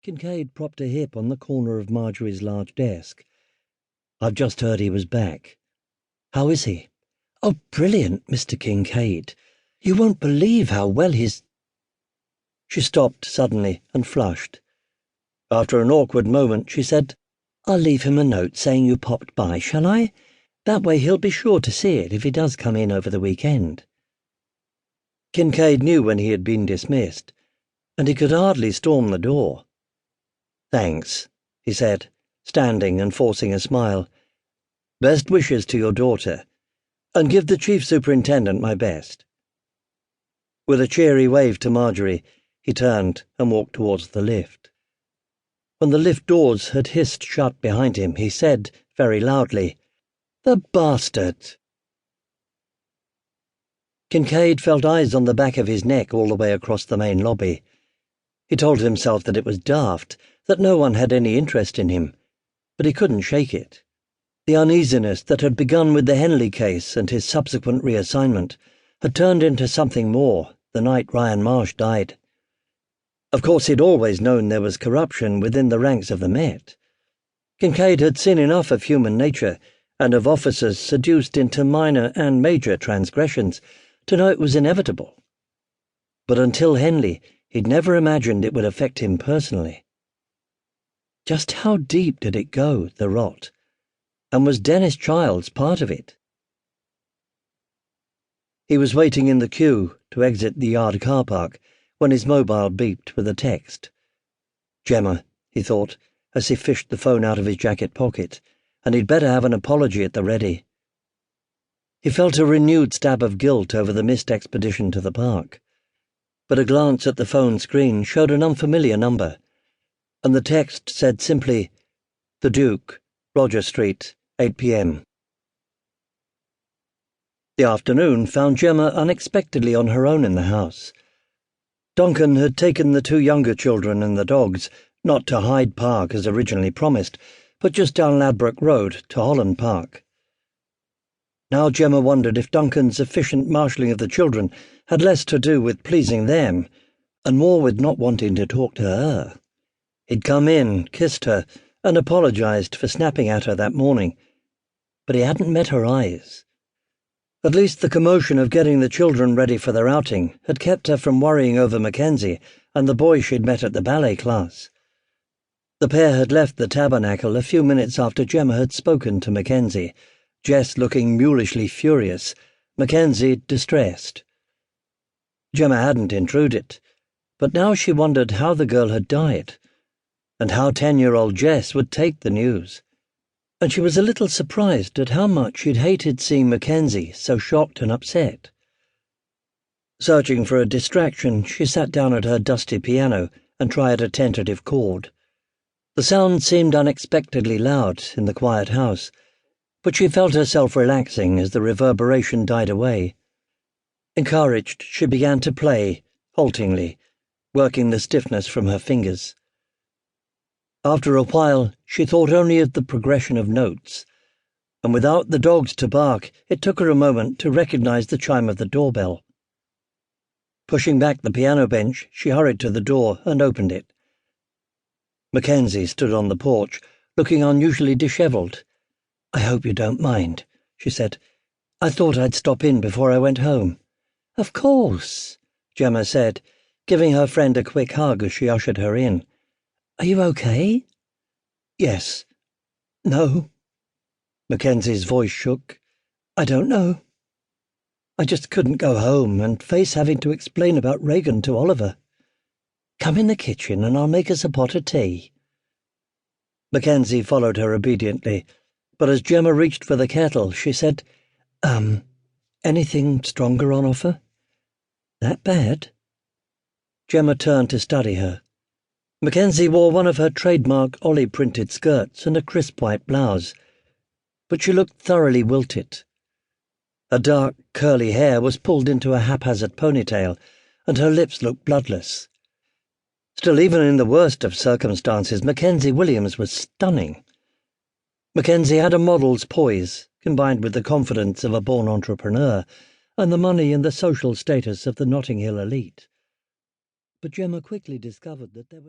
Kincaid propped a hip on the corner of Marjorie's large desk. "I've just heard he was back." "How is he?" "Oh, brilliant, Mr. Kincaid. You won't believe how well he's—" She stopped suddenly and flushed. After an awkward moment, she said, "I'll leave him a note saying you popped by, shall I? That way he'll be sure to see it if he does come in over the weekend." Kincaid knew when he had been dismissed, and he could hardly storm the door. "Thanks," he said, standing and forcing a smile. "Best wishes to your daughter, and give the chief superintendent my best." With a cheery wave to Marjorie, he turned and walked towards the lift. When the lift doors had hissed shut behind him, he said, very loudly, "The bastard!" Kincaid felt eyes on the back of his neck all the way across the main lobby. He told himself that it was daft, that no one had any interest in him, but he couldn't shake it. The uneasiness that had begun with the Henley case and his subsequent reassignment had turned into something more the night Ryan Marsh died. Of course, he'd always known there was corruption within the ranks of the Met. Kincaid had seen enough of human nature and of officers seduced into minor and major transgressions to know it was inevitable. But until Henley, he'd never imagined it would affect him personally. Just how deep did it go, the rot? And was Dennis Childs part of it? He was waiting in the queue to exit the yard car park when his mobile beeped with a text. Gemma, he thought, as he fished the phone out of his jacket pocket, and he'd better have an apology at the ready. He felt a renewed stab of guilt over the missed expedition to the park, but a glance at the phone screen showed an unfamiliar number, and the text said simply, "The Duke, Roger Street, 8 p.m. The afternoon found Gemma unexpectedly on her own in the house. Duncan had taken the two younger children and the dogs, not to Hyde Park as originally promised, but just down Ladbroke Road to Holland Park. Now Gemma wondered if Duncan's efficient marshalling of the children had less to do with pleasing them, and more with not wanting to talk to her. He'd come in, kissed her, and apologized for snapping at her that morning, but he hadn't met her eyes. At least the commotion of getting the children ready for their outing had kept her from worrying over Mackenzie and the boy she'd met at the ballet class. The pair had left the tabernacle a few minutes after Gemma had spoken to Mackenzie, Jess looking mulishly furious, Mackenzie distressed. Gemma hadn't intruded, but now she wondered how the girl had died, and how 10-year-old Jess would take the news. And she was a little surprised at how much she'd hated seeing Mackenzie so shocked and upset. Searching for a distraction, she sat down at her dusty piano and tried a tentative chord. The sound seemed unexpectedly loud in the quiet house, but she felt herself relaxing as the reverberation died away. Encouraged, she began to play, haltingly, working the stiffness from her fingers. After a while, she thought only of the progression of notes, and without the dogs to bark, it took her a moment to recognize the chime of the doorbell. Pushing back the piano bench, she hurried to the door and opened it. Mackenzie stood on the porch, looking unusually dishevelled. "I hope you don't mind," she said. "I thought I'd stop in before I went home." "Of course," Gemma said, giving her friend a quick hug as she ushered her in. "Are you okay?" "Yes. No." Mackenzie's voice shook. "I don't know. I just couldn't go home and face having to explain about Reagan to Oliver. Come in the kitchen and I'll make us a pot of tea." Mackenzie followed her obediently, but as Gemma reached for the kettle, she said, "Anything stronger on offer? That bad?" Gemma turned to study her. Mackenzie wore one of her trademark ollie-printed skirts and a crisp white blouse, but she looked thoroughly wilted. Her dark, curly hair was pulled into a haphazard ponytail, and her lips looked bloodless. Still, even in the worst of circumstances, Mackenzie Williams was stunning. Mackenzie had a model's poise, combined with the confidence of a born entrepreneur, and the money and the social status of the Notting Hill elite. But Gemma quickly discovered that there was